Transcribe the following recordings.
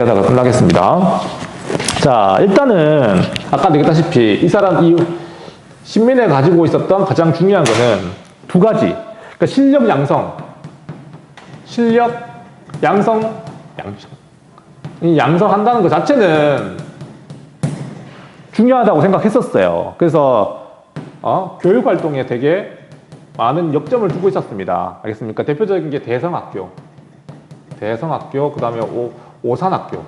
하다가 끝나겠습니다. 자, 일단은 아까 얘기했다시피 이 신민에 가지고 있었던 가장 중요한 거는 두 가지. 그러니까 실력 양성. 이 양성한다는 것 자체는 중요하다고 생각했었어요. 그래서 교육 활동에 되게 많은 역점을 두고 있었습니다. 알겠습니까? 대표적인 게 대성학교, 그 다음에 오산학교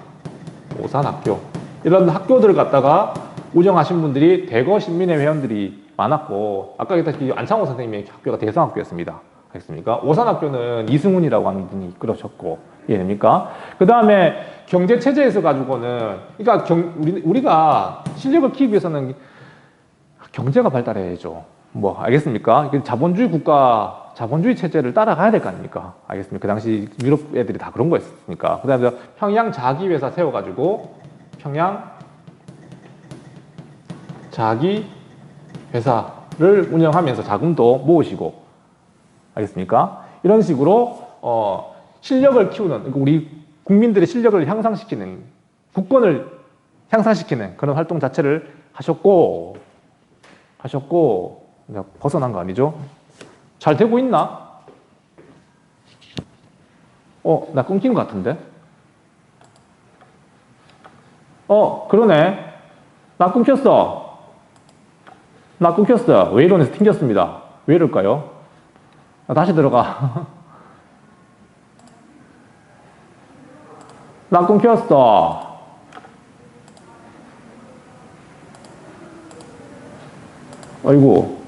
이런 학교들을 갖다가 운영하신 분들이 대거 신민회 회원들이 많았고, 아까 얘기했다시피 안창호 선생님의 학교가 대성학교였습니다. 알겠습니까? 오산학교는 이승훈이라고 하는 분이 이끌어졌고, 이해됩니까? 그 다음에 경제체제에서 가지고는, 그러니까 우리가 실력을 키우기 위해서는 경제가 발달해야죠. 알겠습니까? 자본주의 국가, 자본주의 체제를 따라가야 될 거 아닙니까? 알겠습니까? 그 당시 유럽 애들이 다 그런 거였으니까. 그 다음에 평양 자기회사 세워가지고, 평양 자기회사를 운영하면서 자금도 모으시고, 알겠습니까? 이런 식으로, 실력을 키우는, 그러니까 우리 국민들의 실력을 향상시키는, 국권을 향상시키는 그런 활동 자체를 하셨고, 벗어난 거 아니죠? 잘 되고 있나? 나 끊긴 것 같은데? 그러네. 나 끊겼어. 왜 이러면서 튕겼습니다. 왜 이럴까요? 다시 들어가. 나 끊겼어. 아이고.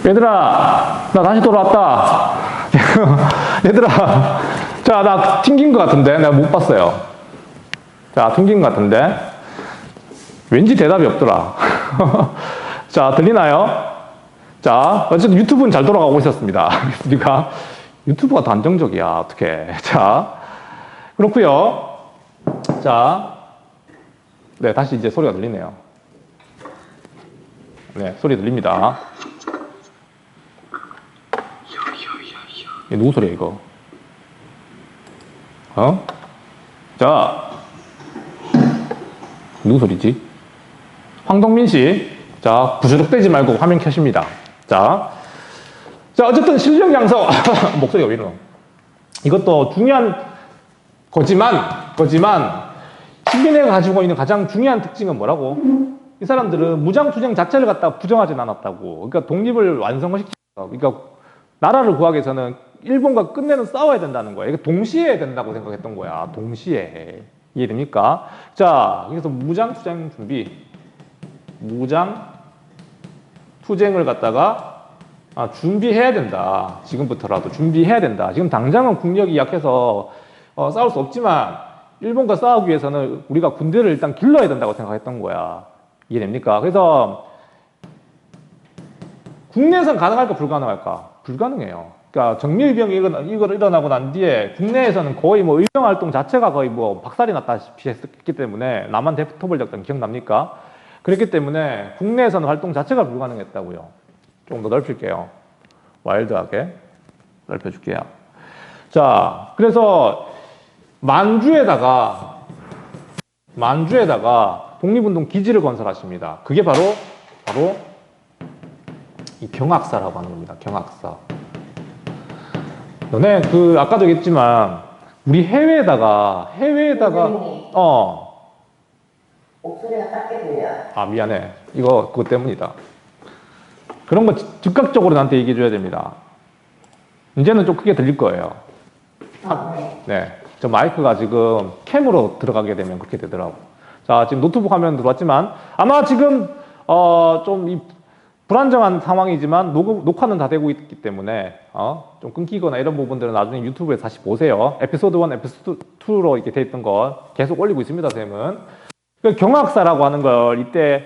얘들아, 나 다시 돌아왔다. 얘들아, 자, 나 튕긴 것 같은데? 내가 못 봤어요. 자, 튕긴 것 같은데? 왠지 대답이 없더라. 자, 들리나요? 자, 어쨌든 유튜브는 잘 돌아가고 있었습니다. 그러니까 유튜브가 더 안정적이야. 어떡해. 자, 그렇고요. 자, 네, 다시 이제 소리가 들리네요. 네, 소리 들립니다. 이게 누구 소리야, 이거? 자, 누구 소리지? 황동민 씨. 자, 부스럭대지 말고 화면 켜십니다. 자, 어쨌든 실력 양성. 목소리가 왜 이러노? 이것도 중요한 거지만, 신민회가 가지고 있는 가장 중요한 특징은 뭐라고? 이 사람들은 무장투쟁 자체를 갖다 부정하진 않았다고. 그러니까 독립을 완성시켰어. 그러니까 나라를 구하기 위해서는 일본과 끝내는 싸워야 된다는 거야. 이게 동시에 해야 된다고 생각했던 거야. 동시에. 이해됩니까? 자, 그래서 무장투쟁 준비. 무장투쟁을 갖다가 준비해야 된다. 지금부터라도 준비해야 된다. 지금 당장은 국력이 약해서 싸울 수 없지만 일본과 싸우기 위해서는 우리가 군대를 일단 길러야 된다고 생각했던 거야. 이해됩니까? 그래서 국내에선 가능할까 불가능할까? 불가능해요. 그러니까 정밀병이 일어나고 난 뒤에 국내에서는 거의 의병 활동 자체가 거의 박살이 났다시피 했기 때문에 남한 대토벌 작전 기억납니까? 그렇기 때문에 국내에서는 활동 자체가 불가능했다고요. 조금 더 넓힐게요. 와일드하게 넓혀줄게요. 자, 그래서 만주에다가 독립운동 기지를 건설하십니다. 그게 바로 이 경학사라고 하는 겁니다. 경학사. 너네 아까도 얘기했지만 우리 해외에다가 목소리가 작게 들려. 미안해. 그것 때문이다. 그런 거 즉각적으로 나한테 얘기해 줘야 됩니다. 이제는 좀 크게 들릴 거예요. 네. 저 마이크가 지금 캠으로 들어가게 되면 그렇게 되더라고. 자, 지금 노트북 화면 들어왔지만 아마 지금 좀 불안정한 상황이지만 녹화는 다 되고 있기 때문에 좀 끊기거나 이런 부분들은 나중에 유튜브에 다시 보세요. 에피소드 1, 에피소드 2로 이렇게 돼 있던 거 계속 올리고 있습니다, 쌤은. 경학사라고 하는 걸 이때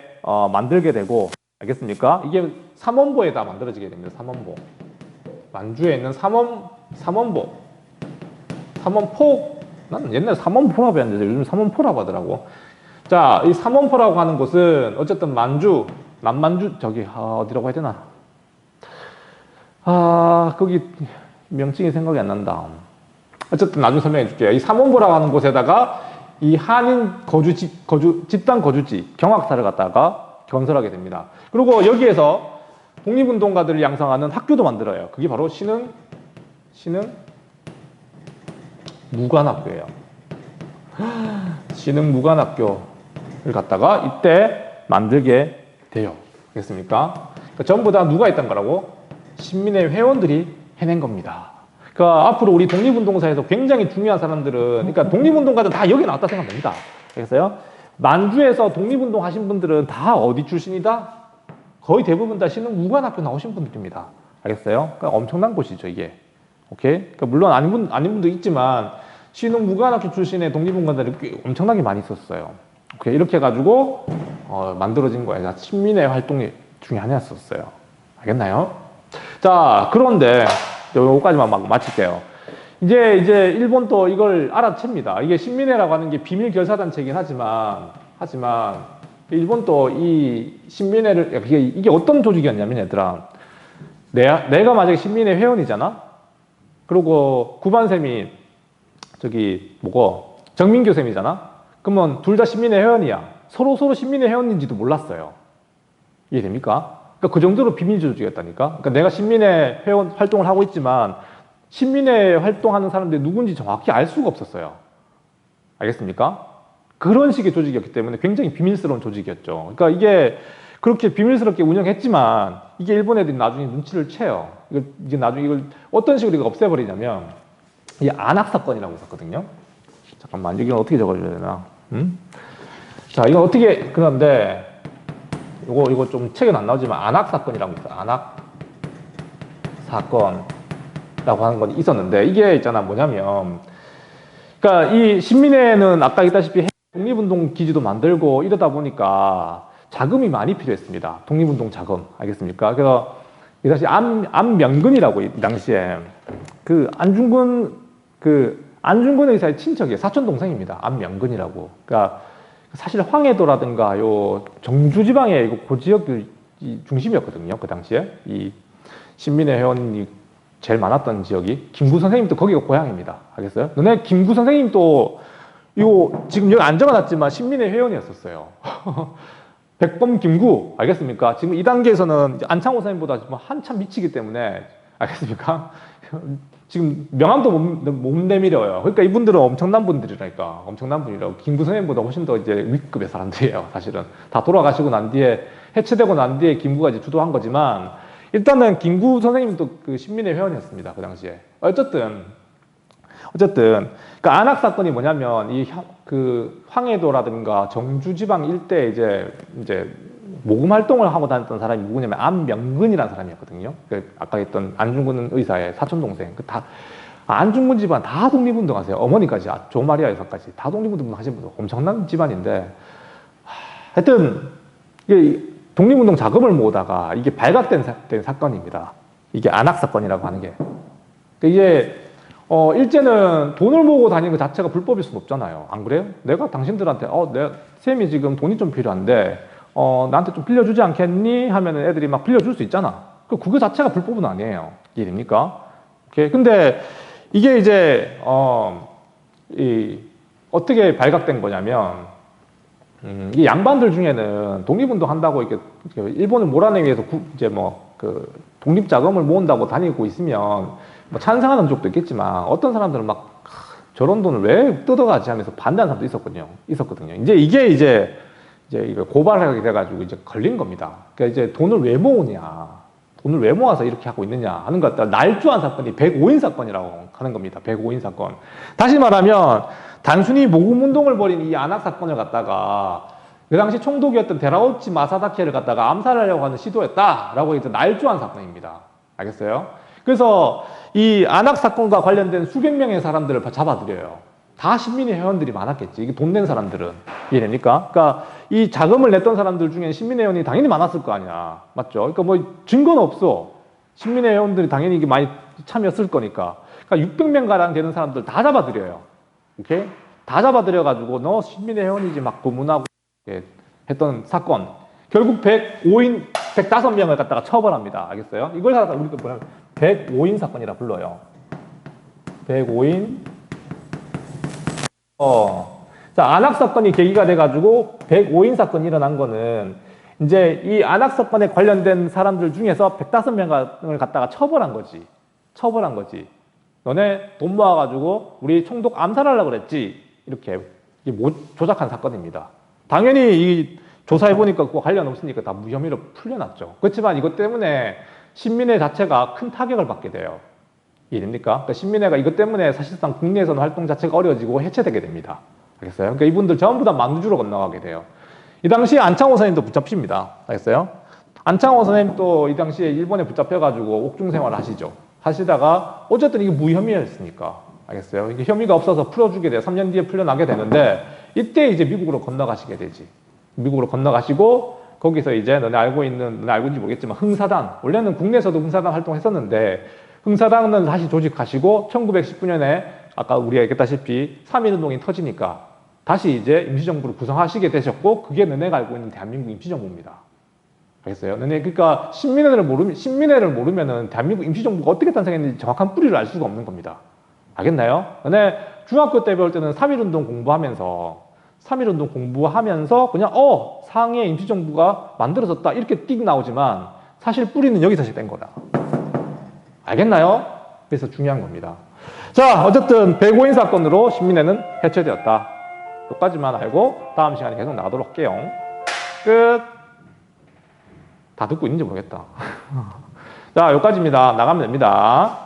만들게 되고, 알겠습니까? 이게 삼원보에다 만들어지게 됩니다. 삼원보. 만주에 있는 삼원포. 나는 옛날에 삼원포라고 했는데 요즘 삼원포라고 하더라고. 자, 이 삼원포라고 하는 곳은 어쨌든 만주, 남만주, 저기, 어디라고 해야 되나? 거기 명칭이 생각이 안 난다. 어쨌든 나중에 설명해 줄게요. 이 삼원포라고 하는 곳에다가 이 한인 집단 거주지, 경학사를 갖다가 건설하게 됩니다. 그리고 여기에서 독립운동가들을 양성하는 학교도 만들어요. 그게 바로 신흥 무관학교예요. 신흥 무관학교를 갖다가 이때 만들게 돼요. 알겠습니까? 그러니까 전부 다 누가 했던 거라고? 신민회 회원들이 해낸 겁니다. 그러니까 앞으로 우리 독립운동사에서 굉장히 중요한 사람들은, 그러니까 독립운동가들 다 여기 나왔다 생각하면 됩니다. 알겠어요? 만주에서 독립운동 하신 분들은 다 어디 출신이다? 거의 대부분 다 신흥 무관학교 나오신 분들입니다. 알겠어요? 그러니까 엄청난 곳이죠, 이게. 오케이? 그러니까 물론 아닌 분도 있지만, 신흥 무관학교 출신의 독립운동가들이 엄청나게 많이 있었어요. 오케이? 이렇게 해가지고, 만들어진 거예요. 신민회 활동 중에 하나였었어요. 알겠나요? 자, 그런데, 요거까지만 막 마칠게요. 이제 일본도 이걸 알아챕니다. 이게 신민회라고 하는 게 비밀 결사단체이긴 하지만 일본도 이 신민회를, 이게 어떤 조직이었냐면, 얘들아. 내가 만약에 신민회 회원이잖아? 그리고 구반쌤이, 정민교 쌤이잖아? 그러면 둘 다 신민회 회원이야. 서로 신민회 회원인지도 몰랐어요. 이해됩니까? 그러니까 그 정도로 비밀 조직이었다니까? 그러니까 내가 신민회 회원 활동을 하고 있지만, 신민회 활동하는 사람들이 누군지 정확히 알 수가 없었어요. 알겠습니까? 그런 식의 조직이었기 때문에 굉장히 비밀스러운 조직이었죠. 그러니까 이게 그렇게 비밀스럽게 운영했지만 이게 일본 애들이 나중에 눈치를 채요. 이게 나중에 이걸 어떤 식으로 이거 없애버리냐면 이 안학사건이라고 있었거든요. 잠깐만, 이건 어떻게 적어줘야 되나? 자, 이건 어떻게, 그런데 이거 좀 책은 안 나오지만 안학사건이라고 있어요. 안학사건. 라고 하는 건 있었는데, 이게 있잖아, 뭐냐면, 그러니까 이 신민회는 아까 있다시피 독립운동 기지도 만들고 이러다 보니까 자금이 많이 필요했습니다. 독립운동 자금. 알겠습니까? 그래서 이다시 안명근이라고 이 당시에 안중근 의사의 친척이에요. 사촌 동생입니다. 안명근이라고. 그러니까 사실 황해도라든가 요 정주 지방의 그 지역이 중심이었거든요. 그 당시에 이 신민회 회원이 제일 많았던 지역이. 김구 선생님도 거기가 고향입니다. 알겠어요? 너네 김구 선생님도 지금 여기 안 적어놨지만 신민회 회원이었었어요. 백범 김구. 알겠습니까? 지금 이 단계에서는 안창호 선생님보다 한참 미치기 때문에, 알겠습니까? 지금 명함도 못 내밀어요. 그러니까 이분들은 엄청난 분들이라니까. 엄청난 분이라고. 김구 선생님보다 훨씬 더 이제 윗급의 사람들이에요. 사실은. 다 돌아가시고 난 뒤에, 해체되고 난 뒤에 김구가 이제 주도한 거지만, 일단은 김구 선생님도 그 신민회 회원이었습니다. 그 당시에. 어쨌든 그 안학 사건이 뭐냐면 그 황해도라든가 정주 지방 일대 이제 모금 활동을 하고 다녔던 사람이 누구냐면 안명근이라는 사람이었거든요. 그 아까 했던 안중근 의사의 사촌 동생. 안중근 집안 다 독립운동 하세요. 어머니까지, 조마리아 여사까지 다 독립운동 하신 분들 엄청난 집안인데, 하여튼 이게 독립운동 자금을 모으다가 이게 발각된 사건입니다. 이게 안학 사건이라고 하는 게. 이게 일제는 돈을 모으고 다니는 것 자체가 불법일 수는 없잖아요. 안 그래요? 내가 당신들한테 쌤이 지금 돈이 좀 필요한데 나한테 좀 빌려주지 않겠니? 하면은 애들이 막 빌려줄 수 있잖아. 그거 자체가 불법은 아니에요. 이해됩니까? 오케이. 근데 이게 이제 어떻게 발각된 거냐면, 이 양반들 중에는 독립운동 한다고 이렇게 일본을 몰아내기 위해서 독립 자금을 모은다고 다니고 있으면 뭐 찬성하는 쪽도 있겠지만, 어떤 사람들은 막 저런 돈을 왜 뜯어가지 하면서 반대하는 사람도 있었거든요. 이제 이거 고발하게 돼가지고 이제 걸린 겁니다. 그러니까 이제 돈을 왜 모아서 이렇게 하고 있느냐 하는 것 같다. 날조한 사건이 105인 사건이라고 하는 겁니다. 105인 사건. 다시 말하면 단순히 모금 운동을 벌인 이 안학 사건을 갖다가 그 당시 총독이었던 데라우치 마사다케를 갖다가 암살하려고 하는 시도였다라고 해서 날조한 사건입니다. 알겠어요? 그래서 이 안학 사건과 관련된 수백 명의 사람들을 잡아들여요. 다 신민회 회원들이 많았겠지. 이게 돈 낸 사람들은. 이해됩니까? 그러니까 이 자금을 냈던 사람들 중에 신민회 회원이 당연히 많았을 거 아니야. 맞죠? 그러니까 뭐 증거는 없어. 신민회 회원들이 당연히 이게 많이 참여했을 거니까. 그러니까 600명가량 되는 사람들 다 잡아들여요. 오케이? 다 잡아들여가지고 너 신민회 회원이지 막 고문하고 했던 사건. 결국 105인, 105명을 갖다가 처벌합니다. 알겠어요? 이걸 갖다가 우리가 뭐냐면 105인 사건이라 불러요. 105인. 자, 안학 사건이 계기가 돼가지고 105인 사건이 일어난 거는 이제 이 안학 사건에 관련된 사람들 중에서 105명을 갖다가 처벌한 거지. 처벌한 거지. 너네 돈 모아가지고 우리 총독 암살하려고 그랬지. 이렇게 조작한 사건입니다. 당연히 이 조사해보니까 그거 관련 없으니까 다 무혐의로 풀려났죠. 그렇지만 이것 때문에 신민회 자체가 큰 타격을 받게 돼요. 이해됩니까? 그러니까 신민회가 이것 때문에 사실상 국내에서는 활동 자체가 어려워지고 해체되게 됩니다. 알겠어요? 그러니까 이분들 전부 다 만주로 건너가게 돼요. 이 당시에 안창호 선생님도 붙잡힙니다. 알겠어요? 안창호 선생님도 이 당시에 일본에 붙잡혀가지고 옥중 생활을 하시죠. 하시다가 어쨌든 이게 무혐의였으니까. 알겠어요? 이게 혐의가 없어서 풀어주게 돼요. 3년 뒤에 풀려나게 되는데 이때 이제 미국으로 건너가시게 되지. 미국으로 건너가시고 거기서 이제 너네 알고인지 모르겠지만 흥사단, 원래는 국내에서도 흥사단 활동했었는데 흥사단은 다시 조직하시고 1919년에 아까 우리가 얘기했다시피 3.1운동이 터지니까 다시 이제 임시정부를 구성하시게 되셨고 그게 너네가 알고 있는 대한민국 임시정부입니다. 알겠어요? 너네 그러니까 신민회를 모르면은 대한민국 임시정부가 어떻게 탄생했는지 정확한 뿌리를 알 수가 없는 겁니다. 알겠나요? 너네 중학교 때 배울 때는 3.1운동 공부하면서 그냥 상해 임시정부가 만들어졌다 이렇게 띡 나오지만 사실 뿌리는 여기서 시작된 거다. 알겠나요? 그래서 중요한 겁니다. 자, 어쨌든 105인 사건으로 신민회는 해체되었다. 여기까지만 알고 다음 시간에 계속 나가도록 할게요. 끝. 다 듣고 있는지 모르겠다. 자, 여기까지입니다. 나가면 됩니다.